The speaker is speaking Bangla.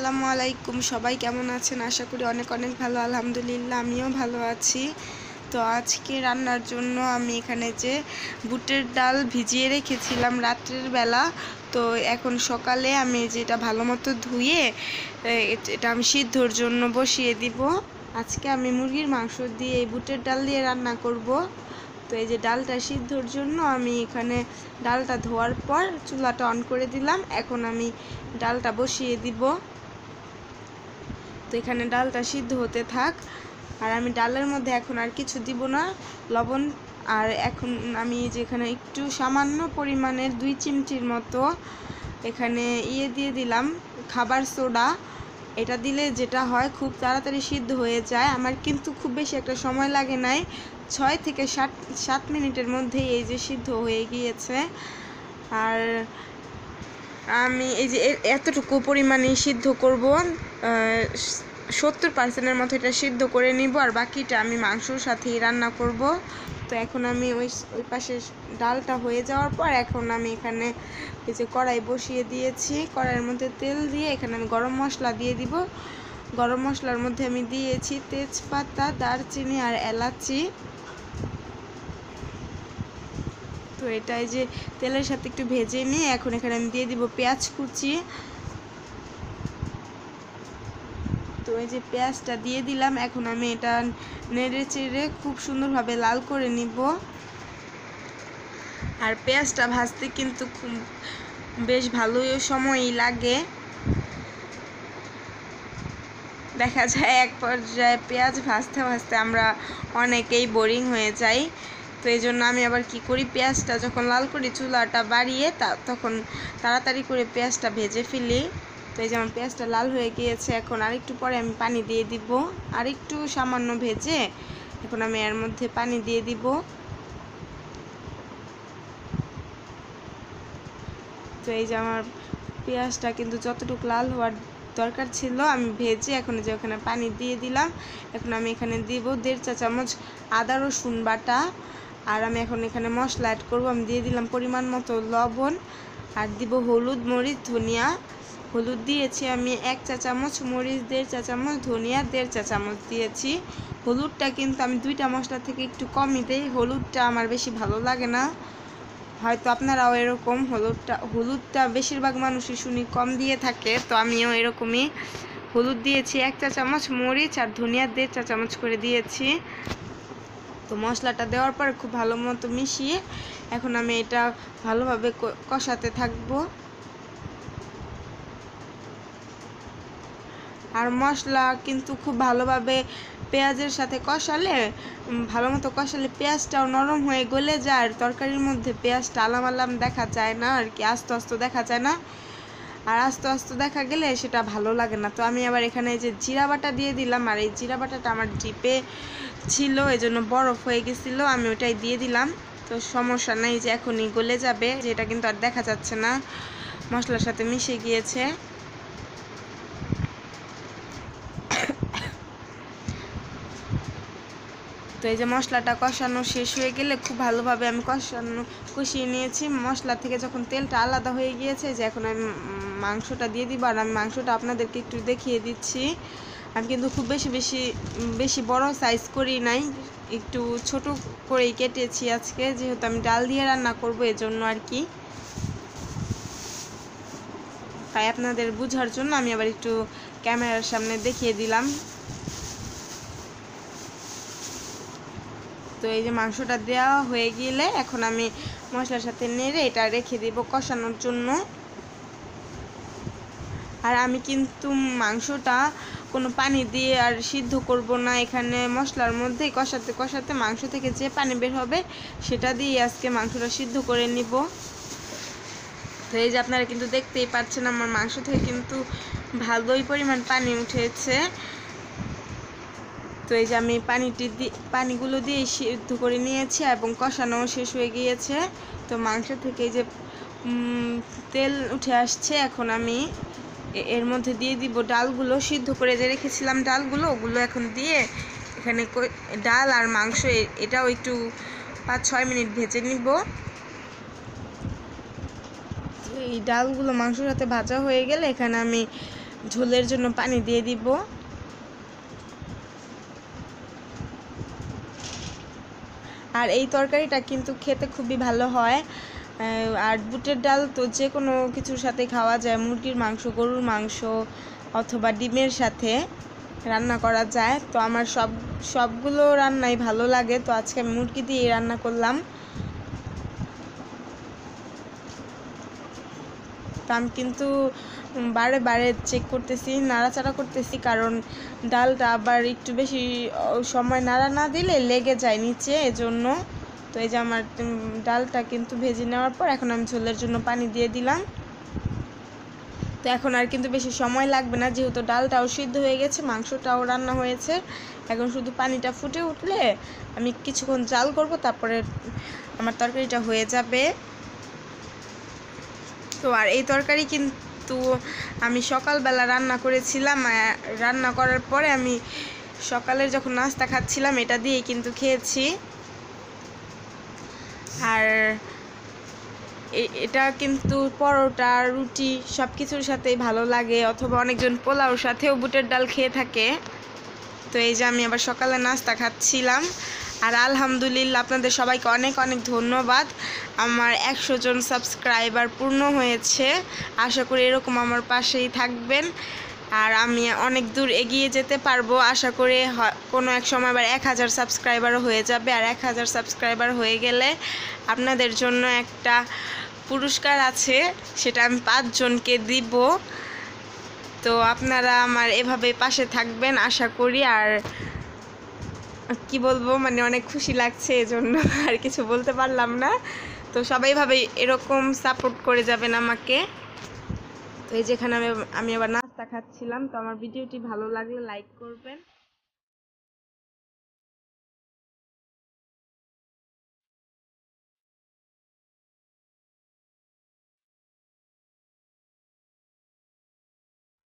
আসসালামু আলাইকুম। সবাই কেমন আছেন? আশা করি অনেক অনেক ভালো। আলহামদুলিল্লাহ আমিও ভালো আছি। তো আজকে রান্নার জন্য আমি এখানে যে বুটের ডাল ভিজিয়ে রেখেছিলাম রাত্রের বেলা, তো এখন সকালে আমি যেটা ভালো মতো ধুয়ে এটা আমি সিদ্ধর জন্য বসিয়ে দিব। আজকে আমি মুরগির মাংস দিয়ে এই বুটের ডাল দিয়ে রান্না করব। তো এই যে ডালটা সিদ্ধর জন্য আমি এখানে ডালটা ধোয়ার পর চুলাটা অন করে দিলাম। এখন আমি ডালটা বসিয়ে দিব। তো এখানে ডালটা সিদ্ধ হতে থাক, আর আমি ডালের মধ্যে এখন আর কিছু দিব না, লবণ। আর এখন আমি যেখানে একটু সামান্য পরিমাণের 2 চিমটির মতো এখানে দিয়ে দিলাম খাবার সোডা। এটা দিলে যেটা হয় খুব তাড়াতাড়ি সিদ্ধ হয়ে যায়। আমার কিন্তু খুব বেশি একটা সময় লাগে নাই, 6 থেকে 7 মিনিটের মধ্যেই এই যে সিদ্ধ হয়ে গিয়েছে। আর আমি এই যে এতটুকু পরিমাণে সিদ্ধ করব, 70% মতো এটা সিদ্ধ করে নিব, আর বাকিটা আমি মাংসর সাথেই রান্না করব। তো এখন আমি ওই পাশে ডালটা হয়ে যাওয়ার পর এখন আমি এখানে এই যে কড়াই বসিয়ে দিয়েছি। কড়াইয়ের মধ্যে তেল দিয়ে এখানে আমি গরম মশলা দিয়ে দিব। গরম মশলার মধ্যে আমি দিয়েছি তেজপাতা, দারচিনি আর এলাচি। তো এটাই যে তেলের সাথে একটু ভেজে নিয়ে এখন এখানে আমি দিয়ে দিব পেঁয়াজ কুচি। তো এই যে পেঁয়াজটা দিয়ে দিলাম। এখন আমি এটা নেড়ে চেড়ে খুব সুন্দরভাবে লাল করে নিব। আর পেঁয়াজটা ভাজতে কিন্তু খুব বেশ ভালোই সময়ই লাগে। দেখা যায় এক পর্যায়ে পেঁয়াজ ভাজতে ভাজতে আমরা অনেকেই বোরিং হয়ে যাই। তো এই জন্য আমি আবার কি করি, পেঁয়াজটা যখন লাল করি চুলাটা বাড়িয়ে তখন তাড়াতাড়ি করে পেঁয়াজটা ভেজে ফেলি। তো এই যে আমার পেঁয়াজটা লাল হয়ে গিয়েছে, এখন আরেকটু পরে আমি পানি দিয়ে দিব। আরেকটু সামান্য ভেজে এখন আমি এর মধ্যে পানি দিয়ে দিব। তো এই যে আমার পেঁয়াজটা কিন্তু যতটুকু লাল হওয়ার দরকার ছিল আমি ভেজে এখন যে ওখানে পানি দিয়ে দিলাম। এখন আমি এখানে দিব 1.5 চা চামচ আদা রসুন বাটা। আর আমি এখন এখানে মশলা অ্যাড করব। আমি দিয়ে দিলাম পরিমাণ মতো লবণ, আর দিব হলুদ, মরিচ, ধনিয়া। হলুদ দিয়েছি আমি 1 চা চামচ, মরিচ 1.5 চা চামচ, ধনিয়া 1.5 চা চামচ দিয়েছি। হলুদটা কিন্তু আমি 2টা মশলা থেকে একটু কমই দিই, হলুদটা আমার বেশি ভালো লাগে না। হয়তো আপনারাও এরকম, হলুদটা বেশিরভাগ মানুষই শুনি কম দিয়ে থাকে, তো আমিও এরকমই হলুদ দিয়েছি 1 চা চামচ, মরিচ আর ধনিয়া 1.5 চা চামচ করে দিয়েছি। তো মশলাটা দেওয়ার পর খুব ভালো মতো মিশিয়ে এখন আমি এটা ভালোভাবে কষাতে থাকবো। আর মশলা কিন্তু খুব ভালোভাবে পেঁয়াজের সাথে কষালে, ভালো মতো কষালে পেঁয়াজটাও নরম হয়ে গলে যায়, আর তরকারির মধ্যে পেঁয়াজটা আলাম আলাম দেখা যায় না আর কি, আস্তে আস্তে দেখা যায় না। আর আস্তে আস্তে দেখা গেলে সেটা ভালো লাগে না। তো আমি আবার এখানে এই যে জিরা বাটা দিয়ে দিলাম, আর এই জিরা বাটাটা আমার জিপে ছিল, এই জন্য বরফ হয়ে গেছিলো, আমি ওটাই দিয়ে দিলাম। তো সমস্যা নাই, যে এখনই গলে যাবে, যেটা কিন্তু আর দেখা যাচ্ছে না, মশলার সাথে মিশে গিয়েছে। তো এই যে মশলাটা কষানো শেষ হয়ে গেলে খুব ভালোভাবে আমি কষিয়ে নিয়েছি। মশলা থেকে যখন তেলটা আলাদা হয়ে গিয়েছে, যে এখন আমি মাংসটা দিয়ে দিব। আর আমি মাংসটা আপনাদেরকে একটু দেখিয়ে দিচ্ছি। আমি কিন্তু খুব বেশি বড় সাইজ করি নাই, একটু ছোট করেই কেটেছি আজকে, যেহেতু আমি ডাল দিয়ে রান্না করব এজন্য আর কি। তাই আপনাদের বোঝার জন্য আমি আবার একটু ক্যামেরার সামনে দেখিয়ে দিলাম। তো এই যে মাংসটা দেওয়া হয়ে গেলে এখন আমি মশলার সাথে নেড়ে এটা রেখে দিব কষানোর জন্য। আর আমি কিন্তু মাংসটা কোনো পানি দিয়ে আর সিদ্ধ করব না, এখানে মশলার মধ্যে কষাতে কষাতে মাংস থেকে যে পানি বের হবে সেটা দিয়ে আজকে মাংসটা সিদ্ধ করে নিব। তো এই যে আপনারা কিন্তু দেখতেই পাচ্ছেন আমার মাংস থেকে কিন্তু ভালোই পরিমাণ পানি উঠেছে। তো এই যে আমি পানিগুলো দিয়ে সিদ্ধ করে নিয়েছি এবং কষানো শেষ হয়ে গিয়েছে। তো মাংস থেকে এই যে তেল উঠে আসছে, এখন আমি এর মধ্যে দিয়ে দিব ডালগুলো, সিদ্ধ করে যে রেখেছিলাম ডালগুলো, ওগুলো এখন দিয়ে এখানে ডাল আর মাংস এটাও একটু 5-6 মিনিট ভেজে নিব। এই ডালগুলো মাংসের সাথে ভাজা হয়ে গেলে এখানে আমি ঝোলের জন্য পানি দিয়ে দিব। আর এই তরকারিটা কিন্তু খেতে খুবই ভালো হয়। আর বুটের ডাল তো যে কোনো কিছুর সাথে খাওয়া যায়, মুরগির মাংস, গরুর মাংস অথবা ডিমের সাথে রান্না করা যায়। তো আমার সবগুলো রান্নাই ভালো লাগে, তো আজকে আমি মুরগি দিয়ে রান্না করলাম। তো আমি কিন্তু বারে বারে চেক করতেছি, নাড়াচাড়া করতেছি, কারণ ডালটা আবার একটু বেশি সময় নাড়া না দিলে লেগে যায় নিচে, এজন্য। তো এই যে আমার ডালটা কিন্তু ভেজে নেওয়ার পর এখন আমি ঝোলের জন্য পানি দিয়ে দিলাম। তো এখন আর কিন্তু বেশি সময় লাগবে না, যেহেতু ডালটাও সিদ্ধ হয়ে গেছে, মাংসটাও রান্না হয়েছে। এখন শুধু পানিটা ফুটে উঠলে আমি কিছুক্ষণ জাল করব, তারপরে আমার তরকারিটা হয়ে যাবে। তো আর এই তরকারি কিন্তু আমি সকালবেলা রান্না করেছিলাম। রান্না করার পরে আমি সকালের যখন নাস্তা খাচ্ছিলাম এটা দিয়ে কিন্তু খেয়েছি। আর এটা কিন্তু পরোটা, রুটি সব কিছুর সাথেই ভালো লাগে, অথবা অনেকজন পোলাওর সাথেও বুটের ডাল খেয়ে থাকে। তো এই যে আমি আবার সকালে নাস্তা খাচ্ছিলাম। আর আলহামদুলিল্লাহ আপনাদের সবাইকে অনেক অনেক ধন্যবাদ। আমার 100 জন সাবস্ক্রাইবার পূর্ণ হয়েছে। আশা করি এরকম আমার পাশেই থাকবেন, আর আমি অনেক দূর এগিয়ে যেতে পারবো। আশা করি কোনো এক সময় আবার 1000 সাবস্ক্রাইবারও হয়ে যাবে। আর 1000 সাবস্ক্রাইবার হয়ে গেলে আপনাদের জন্য একটা পুরস্কার আছে, সেটা আমি 5 জনকে দিব। তো আপনারা আমার এভাবে পাশে থাকবেন আশা করি। আর কি বলবো, মানে অনেক খুশি লাগছে, এজন্য আর কিছু বলতে পারলাম না। তো সবাই ভাবে এরকম সাপোর্ট করে যাবেন আমাকে। তো এই যেখানে আমি আবার নাস্তা খাচ্ছিলাম। তো আমার ভিডিওটি ভালো লাগলে লাইক করবেন।